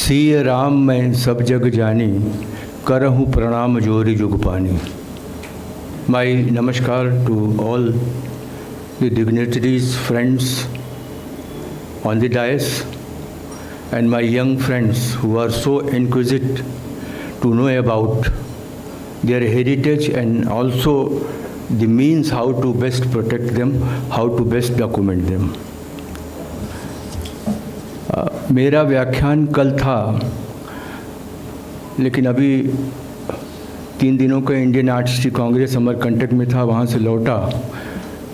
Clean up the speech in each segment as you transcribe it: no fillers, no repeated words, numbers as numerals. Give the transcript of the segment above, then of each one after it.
सिय राम मैं सब जग जानी, करहूँ प्रणाम जोरी जुग पानी। My namaskar to all the dignitaries, friends on the dais, and my young friends who are so inquisitive to know about their heritage and also the means how to best protect them, how to best document them. मेरा व्याख्यान कल था, लेकिन अभी 3 दिनों का Indian artist Congress Amarkantak में था, वहाँ से लौटा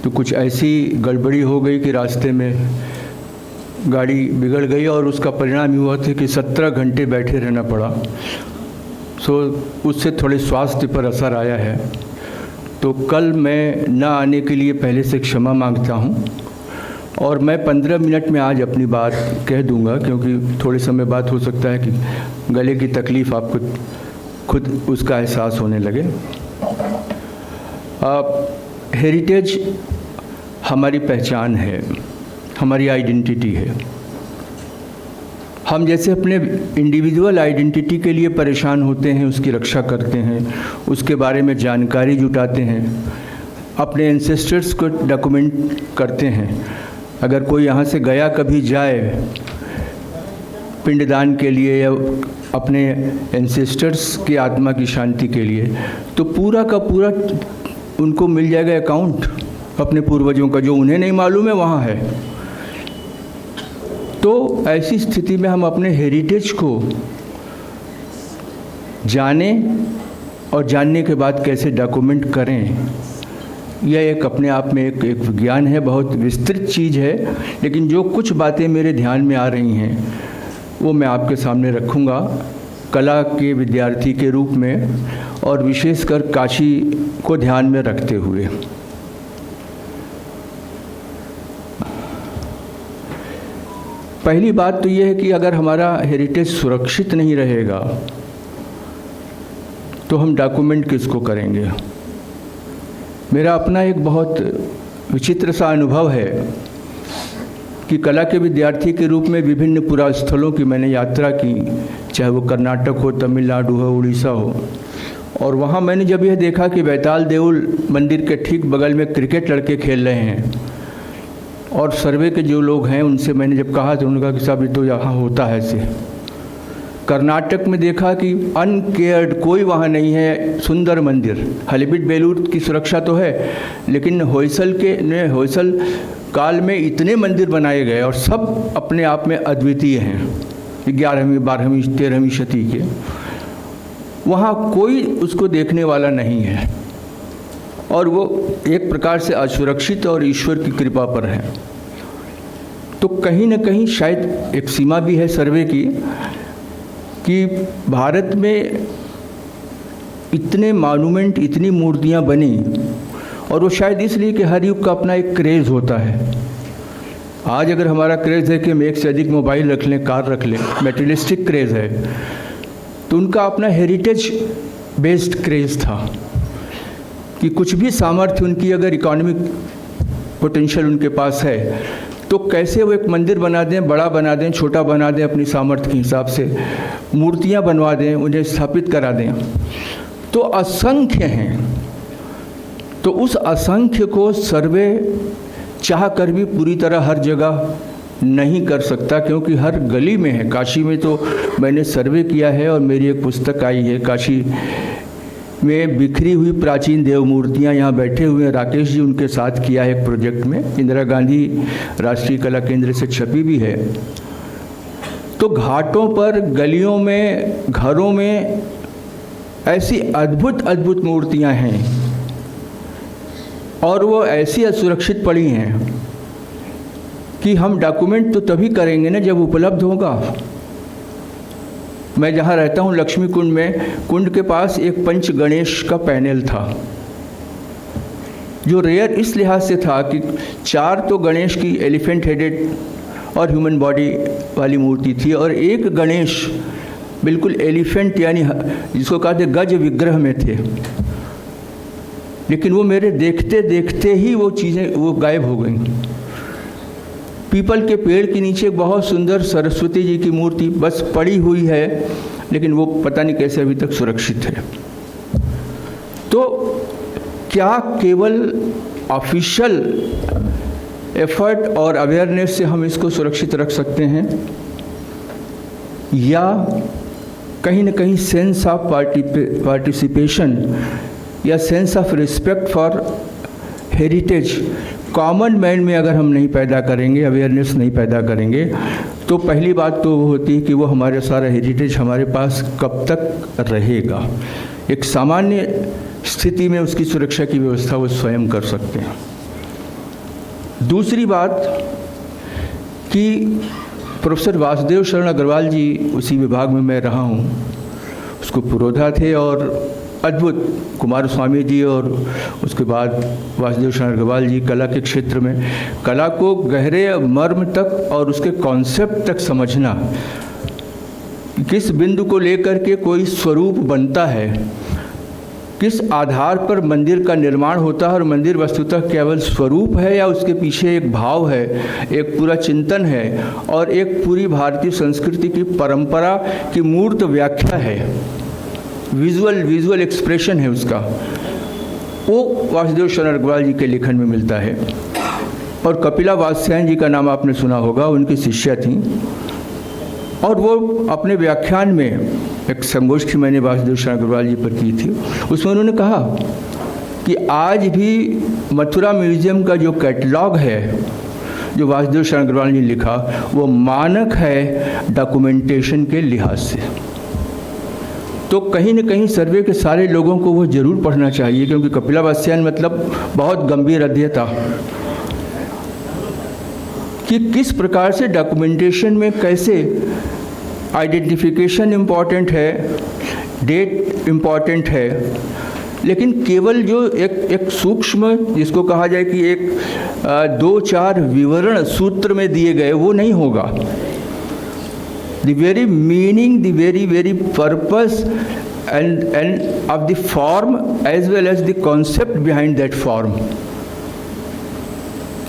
तो कुछ ऐसी गड़बड़ी हो गई कि रास्ते में गाड़ी बिगड़ गई और उसका परिणाम हुआ था कि 17 घंटे बैठे रहना पड़ा। उससे थोड़े स्वास्थ्य पर असर आया है। तो कल मैं न आने के लिए पहले से क्षमा मांगता हूँ और मैं 15 मिनट में आज अपनी बात कह दूंगा, क्योंकि थोड़े समय बाद हो सकता है कि गले की तकलीफ़ आपको खुद उसका एहसास होने लगे। हेरिटेज हमारी पहचान है, हमारी आइडेंटिटी है। हम जैसे अपने इंडिविजुअल आइडेंटिटी के लिए परेशान होते हैं, उसकी रक्षा करते हैं, उसके बारे में जानकारी जुटाते हैं, अपने एंसेस्टर्स को डॉक्यूमेंट करते हैं। अगर कोई यहाँ से गया कभी जाए पिंडदान के लिए या अपने एंसेस्टर्स की आत्मा की शांति के लिए, तो पूरा का पूरा उनको मिल जाएगा अकाउंट अपने पूर्वजों का, जो उन्हें नहीं मालूम है वहाँ है। तो ऐसी स्थिति में हम अपने हेरिटेज को जाने और जानने के बाद कैसे डॉक्यूमेंट करें, यह एक अपने आप में एक विज्ञान है, बहुत विस्तृत चीज़ है। लेकिन जो कुछ बातें मेरे ध्यान में आ रही हैं वो मैं आपके सामने रखूँगा कला के विद्यार्थी के रूप में, और विशेषकर काशी को ध्यान में रखते हुए। पहली बात तो ये है कि अगर हमारा हेरिटेज सुरक्षित नहीं रहेगा तो हम डॉक्यूमेंट किसको करेंगे। मेरा अपना एक बहुत विचित्र सा अनुभव है कि कला के विद्यार्थी के रूप में विभिन्न पुरास्थलों की मैंने यात्रा की, चाहे वो कर्नाटक हो, तमिलनाडु हो, उड़ीसा हो। और वहाँ मैंने जब यह देखा कि बैताल देउल मंदिर के ठीक बगल में क्रिकेट लड़के खेल रहे हैं, और सर्वे के जो लोग हैं उनसे मैंने जब कहा तो उन्होंने कहा कि साहब ये तो यहाँ होता है ऐसे। कर्नाटक में देखा कि अनकेयर्ड, कोई वहाँ नहीं है, सुंदर मंदिर। हलेबीड बेलूर की सुरक्षा तो है, लेकिन होयसल काल में इतने मंदिर बनाए गए और सब अपने आप में अद्वितीय हैं, 11वीं 12वीं 13वीं शती के। वहाँ कोई उसको देखने वाला नहीं है और वो एक प्रकार से असुरक्षित और ईश्वर की कृपा पर है। तो कहीं न कहीं शायद एक सीमा भी है सर्वे की कि भारत में इतने मॉन्यूमेंट, इतनी मूर्तियाँ बनी, और वो शायद इसलिए कि हर युग का अपना एक क्रेज़ होता है। आज अगर हमारा क्रेज़ है कि हम एक से अधिक मोबाइल रख लें, कार रख लें, मेटेरियलिस्टिक क्रेज़ है, तो उनका अपना हेरिटेज बेस्ड क्रेज़ था कि कुछ भी सामर्थ्य उनकी, अगर इकोनॉमिक पोटेंशियल उनके पास है तो कैसे वो एक मंदिर बना दें, बड़ा बना दें, छोटा बना दें, अपनी सामर्थ्य के हिसाब से मूर्तियां बनवा दें, उन्हें स्थापित करा दें। तो असंख्य हैं। तो उस असंख्य को सर्वे चाह कर भी पूरी तरह हर जगह नहीं कर सकता, क्योंकि हर गली में है। काशी में तो मैंने सर्वे किया है और मेरी एक पुस्तक आई है, काशी में बिखरी हुई प्राचीन देव मूर्तियाँ। यहाँ बैठे हुए हैं राकेश जी, उनके साथ किया है एक प्रोजेक्ट में, इंदिरा गांधी राष्ट्रीय कला केंद्र से छपी भी है। तो घाटों पर, गलियों में, घरों में ऐसी अद्भुत अद्भुत मूर्तियाँ हैं और वो ऐसी असुरक्षित पड़ी हैं कि हम डॉक्यूमेंट तो तभी करेंगे ना जब उपलब्ध होगा। मैं जहाँ रहता हूँ लक्ष्मी कुंड में, कुंड के पास एक पंच गणेश का पैनल था, जो रेयर इस लिहाज से था कि 4 तो गणेश की एलिफेंट हेडेड और ह्यूमन बॉडी वाली मूर्ति थी, और एक गणेश बिल्कुल एलिफेंट यानी जिसको कहते गज विग्रह में थे। लेकिन वो मेरे देखते देखते ही वो चीज़ें वो गायब हो गई। पीपल के पेड़ के नीचे एक बहुत सुंदर सरस्वती जी की मूर्ति बस पड़ी हुई है, लेकिन वो पता नहीं कैसे अभी तक सुरक्षित है। तो क्या केवल ऑफिशियल एफर्ट और अवेयरनेस से हम इसको सुरक्षित रख सकते हैं, या कहीं न कहीं सेंस ऑफ पार्टिसिपेशन या sense of respect for heritage common man में अगर हम नहीं पैदा करेंगे, अवेयरनेस नहीं पैदा करेंगे, तो पहली बात तो वो होती है कि वो हमारे सारा हेरिटेज हमारे पास कब तक रहेगा। एक सामान्य स्थिति में उसकी सुरक्षा की व्यवस्था वो स्वयं कर सकते हैं। दूसरी बात कि प्रोफेसर वासुदेव शरण अग्रवाल जी, उसी विभाग में मैं रहा हूँ, उसको पुरोधा थे, और अद्भुत कुमार स्वामी जी और उसके बाद वासुदेव शरण अग्रवाल जी कला के क्षेत्र में कला को गहरे मर्म तक और उसके कॉन्सेप्ट तक समझना, किस बिंदु को लेकर के कोई स्वरूप बनता है, किस आधार पर मंदिर का निर्माण होता है, और मंदिर वस्तुतः केवल स्वरूप है या उसके पीछे एक भाव है, एक पूरा चिंतन है और एक पूरी भारतीय संस्कृति की परंपरा की मूर्त व्याख्या है, विजुअल एक्सप्रेशन है उसका, वो वासुदेव शरण अग्रवाल जी के लेखन में मिलता है। और कपिला वात्स्यायन जी का नाम आपने सुना होगा, उनकी शिष्या थी, और वो अपने व्याख्यान में एक संगोष्ठी मैंने वासुदेव शरण अग्रवाल जी पर की थी, उसमें उन्होंने कहा कि आज भी मथुरा म्यूजियम का जो कैटलॉग है जो वासुदेव शरण अग्रवाल ने लिखा, वो मानक है डॉक्यूमेंटेशन के लिहाज से। तो कहीं न कहीं सर्वे के सारे लोगों को वो जरूर पढ़ना चाहिए, क्योंकि कपिला वात्स्यायन मतलब बहुत गंभीर अध्यय था कि किस प्रकार से डॉक्यूमेंटेशन में कैसे आइडेंटिफिकेशन इम्पॉर्टेंट है, डेट इम्पॉर्टेंट है, लेकिन केवल जो एक सूक्ष्म जिसको कहा जाए कि एक 2-4 विवरण सूत्र में दिए गए वो नहीं होगा। The very meaning, the very purpose and of the form as well as the concept behind that form,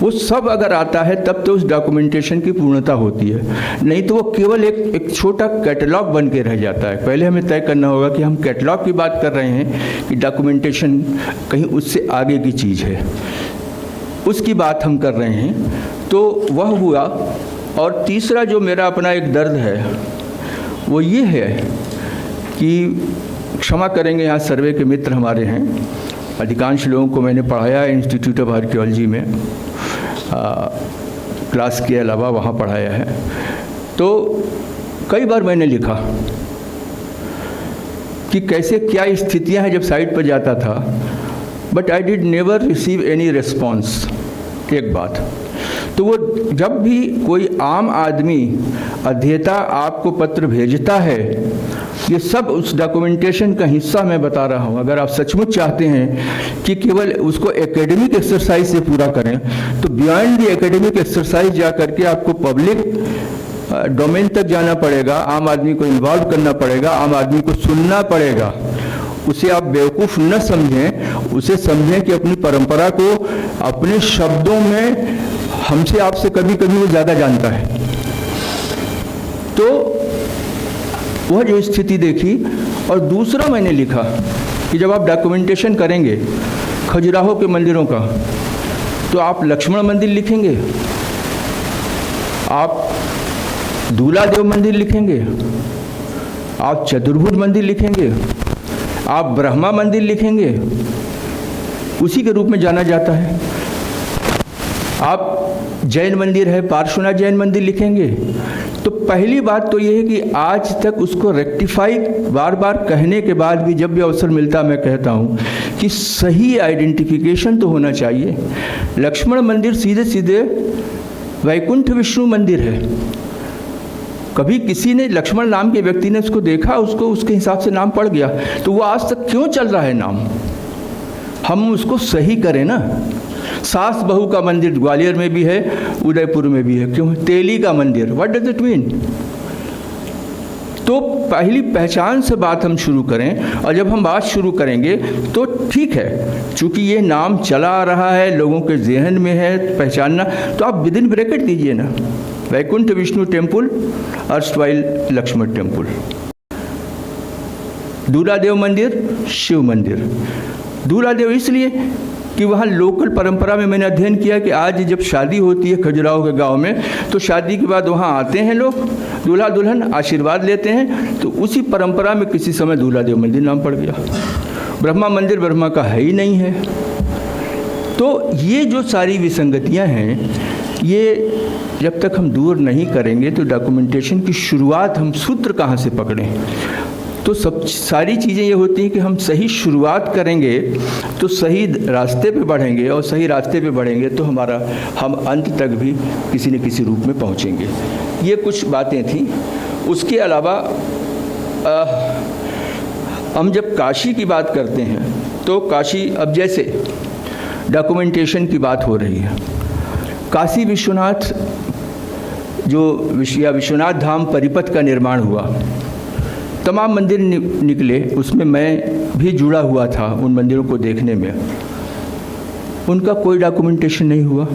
वो सब अगर आता है तब तो उस डॉक्यूमेंटेशन की पूर्णता होती है, नहीं तो वो केवल एक छोटा कैटलॉग बन के रह जाता है। पहले हमें तय करना होगा कि हम कैटलॉग की बात कर रहे हैं कि डॉक्यूमेंटेशन कहीं उससे आगे की चीज़ है, उसकी बात हम कर रहे हैं। तो वह हुआ। और तीसरा जो मेरा अपना एक दर्द है वो ये है कि क्षमा करेंगे, यहाँ सर्वे के मित्र हमारे हैं, अधिकांश लोगों को मैंने पढ़ाया इंस्टीट्यूट ऑफ आर्कियोलॉजी में, क्लास के अलावा वहाँ पढ़ाया है। तो कई बार मैंने लिखा कि कैसे क्या स्थितियाँ हैं जब साइट पर जाता था, but I did never receive any response. एक बात तो वो जब भी कोई आम आदमी अध्येता आपको पत्र भेजता है, ये सब उस डॉक्यूमेंटेशन का हिस्सा मैं बता रहा हूँ। अगर आप सचमुच चाहते हैं कि केवल उसको एकेडमिक एक्सरसाइज से पूरा करें, तो बियॉन्ड द एकेडमिक एक्सरसाइज जा करके आपको पब्लिक डोमेन तक जाना पड़ेगा, आम आदमी को इन्वॉल्व करना पड़ेगा, आम आदमी को सुनना पड़ेगा। उसे आप बेवकूफ़ न समझें, उसे समझें कि अपनी परंपरा को अपने शब्दों में हमसे आपसे कभी कभी वो ज़्यादा जानता है। तो वह जो स्थिति देखी। और दूसरा मैंने लिखा कि जब आप डॉक्यूमेंटेशन करेंगे खजुराहो के मंदिरों का, तो आप लक्ष्मण मंदिर लिखेंगे, आप दूला देव मंदिर लिखेंगे, आप चतुर्भुज मंदिर लिखेंगे, आप ब्रह्मा मंदिर लिखेंगे, उसी के रूप में जाना जाता है। आप जैन मंदिर है, पार्श्वनाथ जैन मंदिर लिखेंगे। तो पहली बात तो ये है कि आज तक उसको रेक्टिफाई बार बार कहने के बाद भी जब भी अवसर मिलता मैं कहता हूँ कि सही आइडेंटिफिकेशन तो होना चाहिए। लक्ष्मण मंदिर सीधे सीधे वैकुंठ विष्णु मंदिर है। कभी किसी ने लक्ष्मण नाम के व्यक्ति ने उसको देखा, उसको उसके हिसाब से नाम पड़ गया, तो वो आज तक क्यों चल रहा है नाम? हम उसको सही करें ना। सास बहू का मंदिर ग्वालियर में भी है, उदयपुर में भी है, क्यों? तेली का मंदिर, व्हाट डज इट मीन? तो पहली पहचान से बात हम शुरू करें, और जब हम बात शुरू करेंगे तो ठीक है, चूँकि ये नाम चला आ रहा है, लोगों के जहन में है पहचानना, तो आप विदिन ब्रैकेट दीजिए ना, Vaikunth Vishnu temple, erstwhile Lakshman temple, Duladeo मंदिर, शिव मंदिर। दूलादेव इसलिए कि वहाँ लोकल परंपरा में मैंने अध्ययन किया कि आज जब शादी होती है खजुराहो के गांव में, तो शादी के बाद वहाँ आते हैं लोग, दूल्हा दुल्हन आशीर्वाद लेते हैं, तो उसी परंपरा में किसी समय दूलादेव मंदिर नाम पड़ गया। ब्रह्मा मंदिर ब्रह्मा का है ही नहीं है। तो ये जो सारी विसंगतियाँ हैं, ये जब तक हम दूर नहीं करेंगे तो डॉक्यूमेंटेशन की शुरुआत हम सूत्र कहाँ से पकड़ें। तो सब सारी चीज़ें ये होती हैं कि हम सही शुरुआत करेंगे तो सही रास्ते पे बढ़ेंगे, और सही रास्ते पे बढ़ेंगे तो हम अंत तक भी किसी न किसी रूप में पहुँचेंगे। ये कुछ बातें थी। उसके अलावा हम जब काशी की बात करते हैं तो काशी, अब जैसे डॉक्यूमेंटेशन की बात हो रही है, काशी विश्वनाथ जो विश्वनाथ धाम परिपथ का निर्माण हुआ, तमाम मंदिर निकले, उसमें मैं भी जुड़ा हुआ था उन मंदिरों को देखने में, उनका कोई डॉक्यूमेंटेशन नहीं हुआ।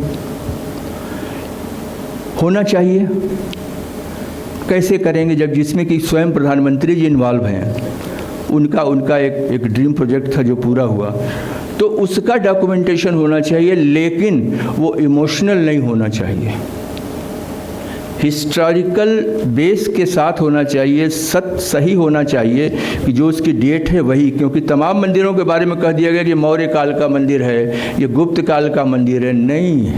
होना चाहिए, कैसे करेंगे जब जिसमें कि स्वयं प्रधानमंत्री जी इन्वॉल्व हैं, उनका एक ड्रीम प्रोजेक्ट था जो पूरा हुआ, तो उसका डॉक्यूमेंटेशन होना चाहिए, लेकिन वो इमोशनल नहीं होना चाहिए, हिस्टोरिकल बेस के साथ होना चाहिए, सही होना चाहिए कि जो उसकी डेट है वही, क्योंकि तमाम मंदिरों के बारे में कह दिया गया कि मौर्य काल का मंदिर है, ये गुप्त काल का मंदिर है। नहीं,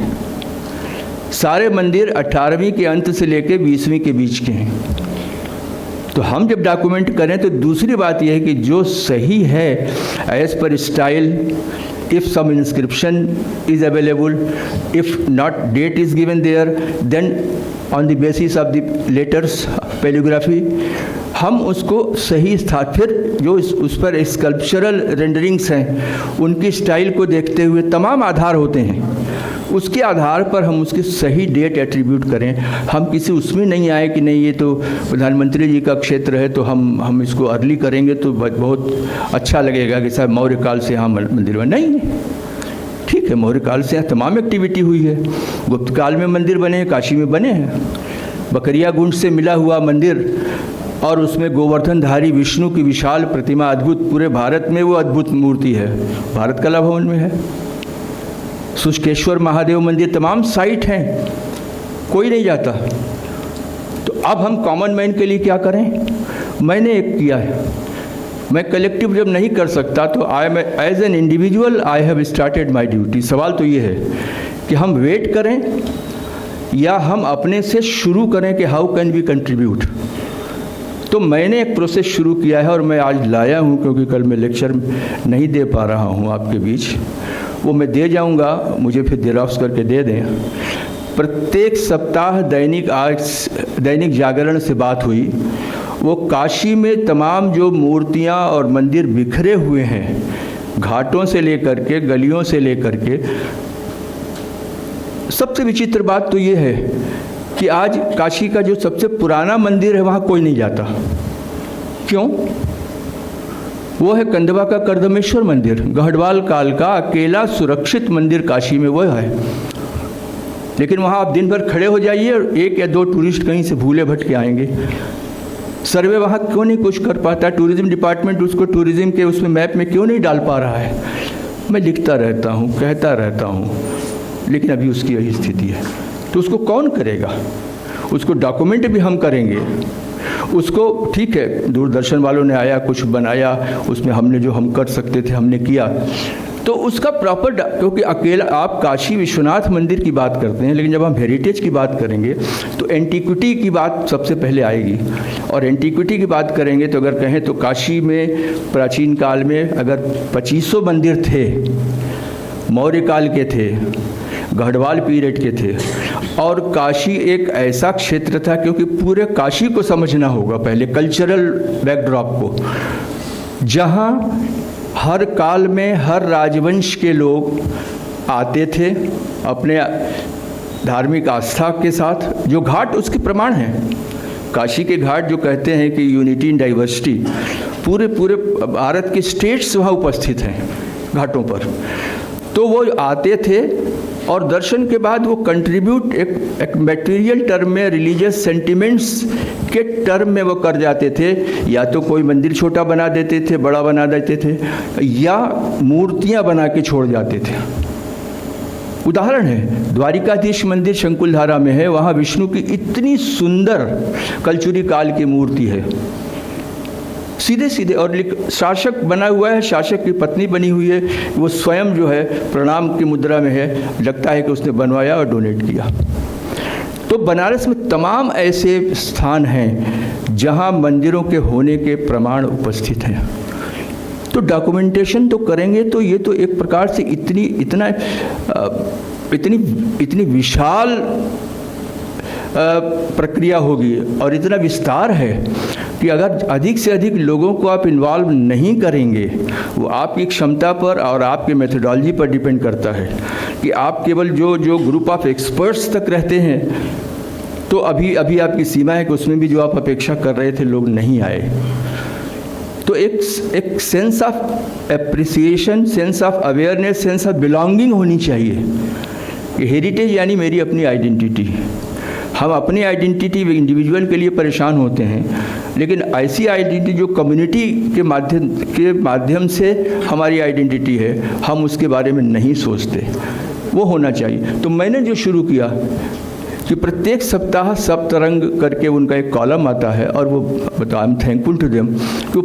सारे मंदिर 18वीं के अंत से लेकर 20वीं के बीच के हैं। तो हम जब डॉक्यूमेंट करें तो दूसरी बात यह है कि जो सही है as per style, if some inscription is available, if not date is given there, then on the basis of the letters calligraphy हम उसको सही स्थान, फिर जो उस पर स्कल्पचरल रेंडरिंग्स हैं उनकी स्टाइल को देखते हुए तमाम आधार होते हैं, उसके आधार पर हम उसकी सही डेट एट्रीब्यूट करें। हम किसी उसमें नहीं आए कि नहीं ये तो प्रधानमंत्री जी का क्षेत्र है तो हम इसको अर्ली करेंगे तो बहुत अच्छा लगेगा कि साहब मौर्य काल से यहाँ मंदिर में, नहीं, ठीक है, मौर्य काल से यहाँ तमाम एक्टिविटी हुई है, गुप्त काल में मंदिर बने हैं, काशी में बने हैं, बकरिया गुंड से मिला हुआ मंदिर, और उसमें गोवर्धनधारी विष्णु की विशाल प्रतिमा, अद्भुत, पूरे भारत में वो अद्भुत मूर्ति है, भारत कला भवन में है। शुष्केश्वर महादेव मंदिर, तमाम साइट हैं, कोई नहीं जाता। तो अब हम कॉमन मैन के लिए क्या करें? मैंने एक किया है, मैं कलेक्टिव जब नहीं कर सकता तो as an individual I have started my duty. सवाल तो ये है कि हम वेट करें या हम अपने से शुरू करें कि हाउ कैन वी कंट्रीब्यूट। तो मैंने एक प्रोसेस शुरू किया है और मैं आज लाया हूँ, क्योंकि कल मैं लेक्चर नहीं दे पा रहा हूँ आपके बीच, वो मैं दे जाऊँगा, मुझे फिर जेरॉक्स करके दे दें। प्रत्येक सप्ताह दैनिक जागरण से बात हुई, वो काशी में तमाम जो मूर्तियाँ और मंदिर बिखरे हुए हैं, घाटों से लेकर के, गलियों से लेकर के, सबसे विचित्र बात तो ये है कि आज काशी का जो सबसे पुराना मंदिर है वहाँ कोई नहीं जाता। क्यों? वो है कंदवा का कर्दमेश्वर मंदिर, गढ़वाल काल का अकेला सुरक्षित मंदिर काशी में वो है। लेकिन वहाँ आप दिन भर खड़े हो जाइए और 1 या 2 टूरिस्ट कहीं से भूले भटके आएंगे। सर्वे वहाँ क्यों नहीं कुछ कर पाता? टूरिज़्म डिपार्टमेंट उसको टूरिज़्म के उसमें मैप में क्यों नहीं डाल पा रहा है? मैं लिखता रहता हूँ, कहता रहता हूँ, लेकिन अभी उसकी यही स्थिति है। तो उसको कौन करेगा? उसको डॉक्यूमेंट भी हम करेंगे, उसको ठीक है, दूरदर्शन वालों ने आया कुछ बनाया, उसमें हमने जो हम कर सकते थे हमने किया, तो उसका प्रॉपर, क्योंकि अकेला आप काशी विश्वनाथ मंदिर की बात करते हैं, लेकिन जब हम हेरिटेज की बात करेंगे तो एंटीक्विटी की बात सबसे पहले आएगी। और एंटीक्विटी की बात करेंगे तो अगर कहें तो काशी में प्राचीन काल में अगर 2500 मंदिर थे, मौर्य काल के थे, गढ़वाल पीरियड के थे, और काशी एक ऐसा क्षेत्र था, क्योंकि पूरे काशी को समझना होगा पहले, कल्चरल बैकड्रॉप को, जहाँ हर काल में हर राजवंश के लोग आते थे अपने धार्मिक आस्था के साथ। जो घाट उसके प्रमाण हैं, काशी के घाट जो कहते हैं कि यूनिटी इन डाइवर्सिटी, पूरे भारत के स्टेट्स वहाँ उपस्थित हैं घाटों पर। तो वो आते थे और दर्शन के बाद वो कंट्रीब्यूट एक मटेरियल टर्म में, रिलीजियस सेंटिमेंट्स के टर्म में वो कर जाते थे। या तो कोई मंदिर छोटा बना देते थे, बड़ा बना देते थे, या मूर्तियाँ बना के छोड़ जाते थे। उदाहरण है, द्वारिकाधीश मंदिर शंकुलधारा में है, वहाँ विष्णु की इतनी सुंदर कलचुरी काल की मूर्ति है, सीधे सीधे, और शासक बना हुआ है, शासक की पत्नी बनी हुई है, वो स्वयं जो है प्रणाम की मुद्रा में है, लगता है कि उसने बनवाया और डोनेट किया। तो बनारस में तमाम ऐसे स्थान हैं जहाँ मंदिरों के होने के प्रमाण उपस्थित हैं। तो डॉक्यूमेंटेशन तो करेंगे तो ये तो एक प्रकार से इतनी विशाल प्रक्रिया होगी और इतना विस्तार है कि अगर अधिक से अधिक लोगों को आप इन्वॉल्व नहीं करेंगे, वो आपकी क्षमता पर और आपके मेथोडोलॉजी पर डिपेंड करता है कि आप केवल जो ग्रुप ऑफ एक्सपर्ट्स तक रहते हैं, तो अभी आपकी सीमा है कि उसमें भी जो आप अपेक्षा कर रहे थे लोग नहीं आए। तो एक sense of appreciation, sense of awareness, sense of belonging होनी चाहिए कि हेरिटेज यानी मेरी अपनी आइडेंटिटी। हम अपनी आइडेंटिटी इंडिविजुअल के लिए परेशान होते हैं, लेकिन ऐसी आइडेंटिटी जो कम्युनिटी के माध्यम से हमारी आइडेंटिटी है, हम उसके बारे में नहीं सोचते, वो होना चाहिए। तो मैंने जो शुरू किया कि प्रत्येक सप्ताह सप्तरंग करके उनका एक कॉलम आता है, और वो I am thankful to them कि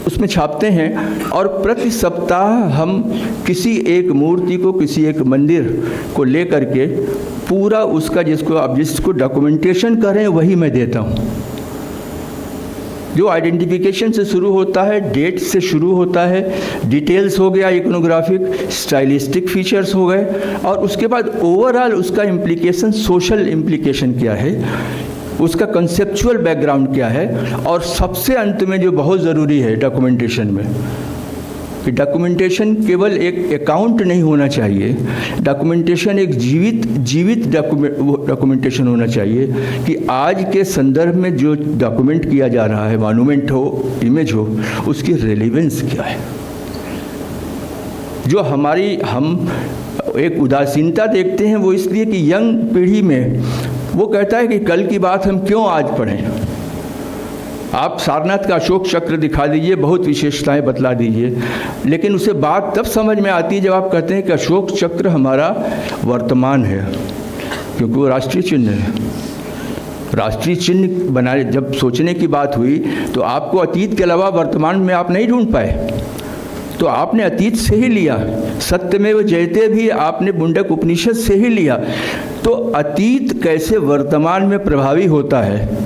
उसमें छापते हैं, और प्रति सप्ताह हम किसी एक मूर्ति को, किसी एक मंदिर को ले करके पूरा उसका जिसको डॉक्यूमेंटेशन करें वही मैं देता हूँ। जो आइडेंटिफिकेशन से शुरू होता है, डेट से शुरू होता है, डिटेल्स हो गया, इकोनोग्राफिक स्टाइलिस्टिक फीचर्स हो गए, और उसके बाद ओवरऑल उसका इम्प्लीकेशन, सोशल इम्प्लीकेशन क्या है, उसका कंसेप्चुअल बैकग्राउंड क्या है, और सबसे अंत में जो बहुत ज़रूरी है डॉक्यूमेंटेशन में, कि डॉक्यूमेंटेशन केवल एक अकाउंट नहीं होना चाहिए, डॉक्यूमेंटेशन एक जीवित डॉक्यूमेंटेशन होना चाहिए कि आज के संदर्भ में जो डॉक्यूमेंट किया जा रहा है, मॉन्यूमेंट हो, इमेज हो, उसकी रेलेवेंस क्या है। जो हम एक उदासीनता देखते हैं वो इसलिए कि यंग पीढ़ी में वो कहता है कि कल की बात हम क्यों आज पढ़ें। आप सारनाथ का अशोक चक्र दिखा दीजिए, बहुत विशेषताएं बतला दीजिए, लेकिन उसे बात तब समझ में आती है जब आप कहते हैं कि अशोक चक्र हमारा वर्तमान है, क्योंकि वो राष्ट्रीय चिन्ह है। राष्ट्रीय चिन्ह बनाने जब सोचने की बात हुई तो आपको अतीत के अलावा वर्तमान में आप नहीं ढूंढ पाए, तो आपने अतीत से ही लिया, सत्यमेव जयते भी आपने मुंडक उपनिषद से ही लिया। तो अतीत कैसे वर्तमान में प्रभावी होता है,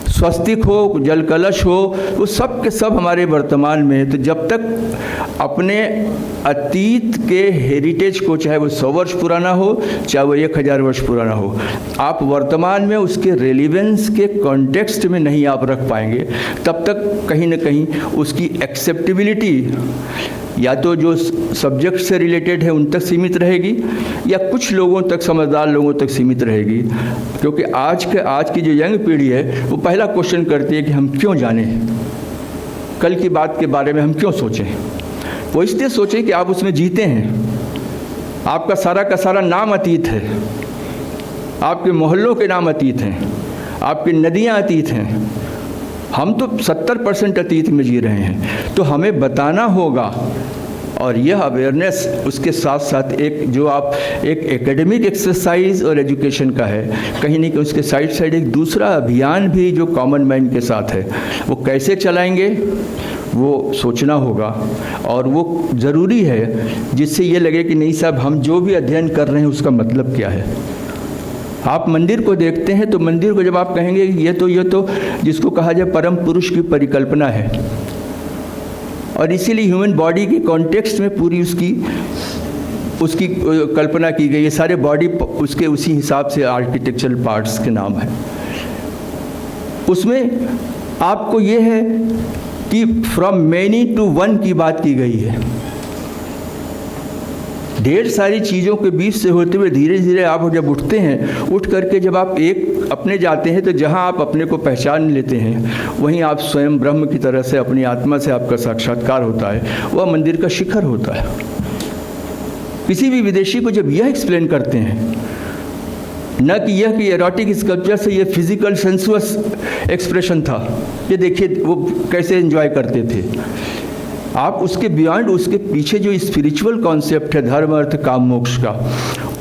स्वस्तिक हो, जल कलश हो, वो सब के सब हमारे वर्तमान में है। तो जब तक अपने अतीत के हेरिटेज को, चाहे वो 100 वर्ष पुराना हो, चाहे वो 1000 वर्ष पुराना हो, आप वर्तमान में उसके रेलिवेंस के कॉन्टेक्स्ट में नहीं आप रख पाएंगे, तब तक कहीं ना कहीं उसकी एक्सेप्टेबिलिटी या तो जो सब्जेक्ट से रिलेटेड है उन तक सीमित रहेगी, या कुछ लोगों तक, समझदार लोगों तक सीमित रहेगी। क्योंकि आज की जो यंग पीढ़ी है वो पहला क्वेश्चन करती है कि हम क्यों जानें, कल की बात के बारे में हम क्यों सोचें। वो इसलिए सोचें कि आप उसमें जीते हैं, आपका सारा का सारा नाम अतीत है, आपके मोहल्लों के नाम अतीत हैं, आपकी नदियाँ अतीत हैं, हम तो 70% अतीत में जी रहे हैं। तो हमें बताना होगा, और यह अवेयरनेस उसके साथ साथ एक एकेडमिक एक्सरसाइज और एजुकेशन का है, कहीं नहीं कि उसके साइड एक दूसरा अभियान भी जो कॉमन मैन के साथ है, वो कैसे चलाएंगे वो सोचना होगा। और वो ज़रूरी है जिससे ये लगे कि नहीं साहब, हम जो भी अध्ययन कर रहे हैं उसका मतलब क्या है। आप मंदिर को देखते हैं तो मंदिर को जब आप कहेंगे ये तो जिसको कहा जाए परम पुरुष की परिकल्पना है, और इसीलिए ह्यूमन बॉडी के कॉन्टेक्स्ट में पूरी उसकी कल्पना की गई है। सारे बॉडी उसके उसी हिसाब से आर्किटेक्चरल पार्ट्स के नाम है। उसमें आपको ये है कि फ्रॉम मैनी टू वन की बात की गई है। ढेर सारी चीज़ों के बीच से होते हुए धीरे धीरे आप जब उठते हैं, उठ करके जब आप एक अपने जाते हैं, तो जहाँ आप अपने को पहचान लेते हैं वहीं आप स्वयं ब्रह्म की तरह से अपनी आत्मा से आपका साक्षात्कार होता है। वह मंदिर का शिखर होता है। किसी भी विदेशी को जब यह एक्सप्लेन करते हैं, न कि यह कि एरोटिक स्कल्पचर से ये फिजिकल सेंसुअस एक्सप्रेशन था, ये देखिए वो कैसे एंजॉय करते थे, आप उसके बियॉन्ड, उसके पीछे जो स्पिरिचुअल कॉन्सेप्ट है धर्म अर्थ काम मोक्ष का,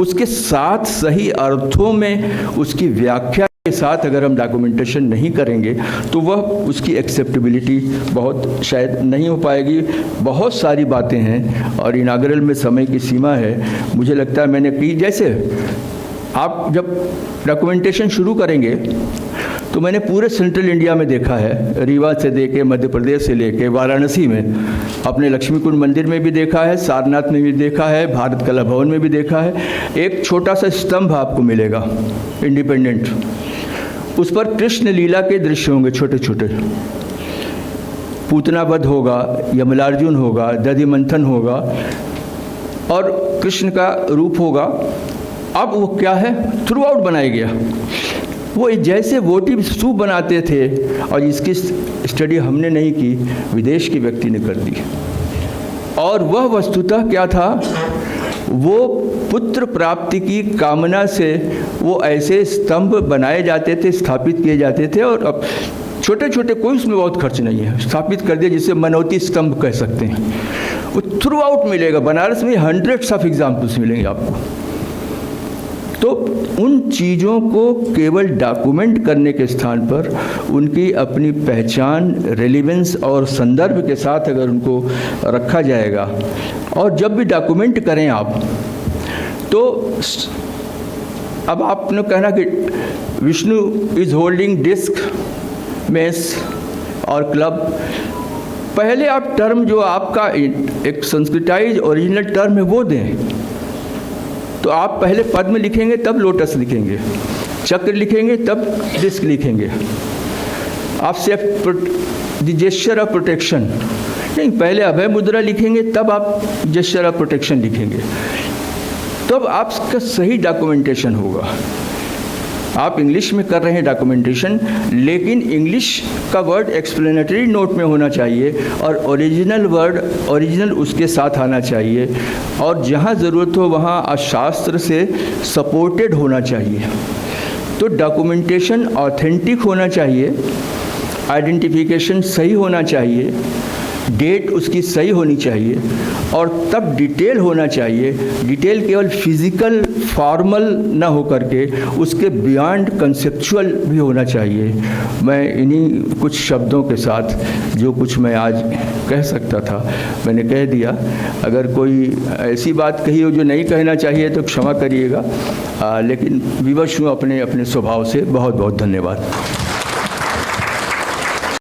उसके साथ सही अर्थों में उसकी व्याख्या के साथ अगर हम डॉक्यूमेंटेशन नहीं करेंगे तो वह उसकी एक्सेप्टेबिलिटी बहुत शायद नहीं हो पाएगी। बहुत सारी बातें हैं और इनागरल में समय की सीमा है। मुझे लगता है मैंने की, जैसे आप जब डॉक्यूमेंटेशन शुरू करेंगे तो मैंने पूरे सेंट्रल इंडिया में देखा है, रीवा से लेके मध्य प्रदेश से लेके वाराणसी में, अपने लक्ष्मी कुंड मंदिर में भी देखा है, सारनाथ में भी देखा है, भारत कला भवन में भी देखा है। एक छोटा सा स्तंभ आपको मिलेगा इंडिपेंडेंट, उस पर कृष्ण लीला के दृश्य होंगे छोटे छोटे, पूतना वध होगा, यमलार्जुन होगा, दधि मंथन होगा और कृष्ण का रूप होगा। अब वो क्या है, थ्रू आउट बनाया गया। वो जैसे वोटिव सूप बनाते थे, और इसकी स्टडी हमने नहीं की, विदेश के व्यक्ति ने कर दी। और वह वस्तुतः क्या था, वो पुत्र प्राप्ति की कामना से वो ऐसे स्तंभ बनाए जाते थे, स्थापित किए जाते थे। और अब छोटे छोटे, कोई उसमें बहुत खर्च नहीं है, स्थापित कर दिया, जिसे मनौती स्तंभ कह सकते हैं। वो थ्रू आउट मिलेगा, बनारस में हंड्रेड्स ऑफ एग्जाम्पल्स मिलेंगे आपको। तो उन चीज़ों को केवल डॉक्यूमेंट करने के स्थान पर उनकी अपनी पहचान, रेलिवेंस और संदर्भ के साथ अगर उनको रखा जाएगा, और जब भी डॉक्यूमेंट करें आप, तो अब आपने कहना कि Vishnu is holding disc, mace और क्लब, पहले आप टर्म जो आपका एक संस्कृताइज ओरिजिनल टर्म है वो दें। तो आप पहले पद्म लिखेंगे तब लोटस लिखेंगे, चक्र लिखेंगे तब डिस्क लिखेंगे। आप safe the gesture of protection नहीं, पहले अभय मुद्रा लिखेंगे तब आप जेस्चर ऑफ प्रोटेक्शन लिखेंगे, तब आपका सही डॉक्यूमेंटेशन होगा। आप इंग्लिश में कर रहे हैं डॉक्यूमेंटेशन, लेकिन इंग्लिश का वर्ड एक्सप्लेनेटरी नोट में होना चाहिए और ओरिजिनल वर्ड ओरिजिनल उसके साथ आना चाहिए, और जहाँ ज़रूरत हो वहाँ शास्त्र से सपोर्टेड होना चाहिए। तो डॉक्यूमेंटेशन ऑथेंटिक होना चाहिए, आइडेंटिफिकेशन सही होना चाहिए, डेट उसकी सही होनी चाहिए, और तब डिटेल होना चाहिए। डिटेल केवल फिजिकल फॉर्मल ना हो करके उसके बियॉन्ड कंसेप्चुअल भी होना चाहिए। मैं इन्हीं कुछ शब्दों के साथ जो कुछ मैं आज कह सकता था मैंने कह दिया। अगर कोई ऐसी बात कही हो जो नहीं कहना चाहिए तो क्षमा करिएगा, लेकिन विवश हूँ अपने स्वभाव से। बहुत बहुत धन्यवाद।